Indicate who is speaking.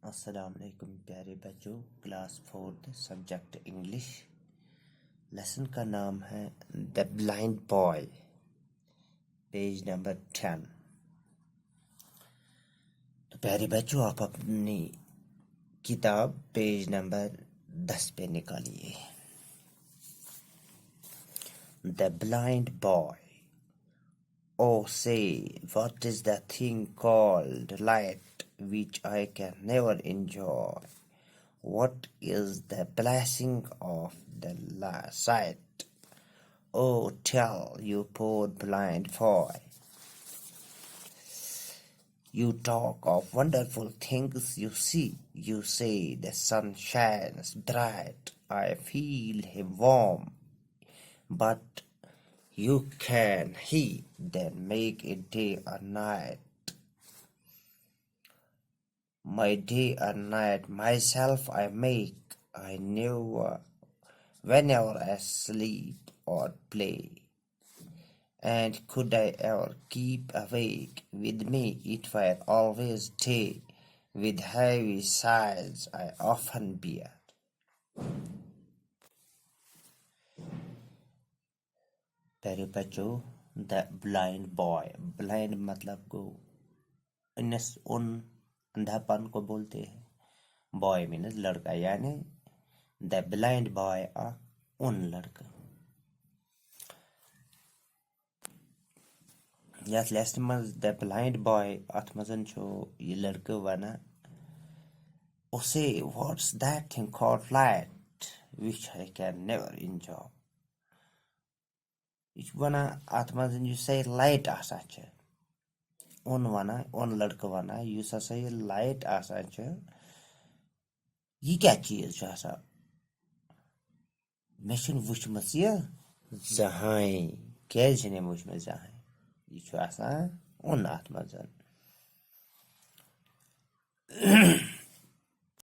Speaker 1: अस्सलाम वालेकुम प्यारे बच्चों। Class 4 subject English. लेसन का नाम है the blind boy, page number 10। तो प्यारे बच्चों, आप अपनी किताब पेज नंबर 10 पे निकालिए। The blind boy. Oh, say, what is the thing called light which I can never enjoy? What is the blessing of the sight? Oh, tell, you poor blind boy. You talk of wonderful things you see. You say the sun shines bright. I feel him warm. But you can he then make it day or night. My day or night myself I make. I never, whenever I sleep or play. And could I ever keep awake? With me it were always day. With heavy sighs I often bear. प्यारे बच्चों, the blind boy. Blind मतलब को उन अंधापन को बोलते हैं। Boy means लड़का, यानी द ब्लाइंड बॉय उन लड़का। यथ लेसन मज द ब्लाइंड बॉय अथ मजन छो ये लड़का वना उसे what's that thing called light which I can never enjoy. ये वना अथ मजन यु से लाइट आसा छ उन वना उन लड़का वना युस हसा ये लाइट आसा छ ये क्या चीज छ आसा मे छन वुचमस ये जहां क्या छने वुचमस जहां ये छ आसा उन अथ मजन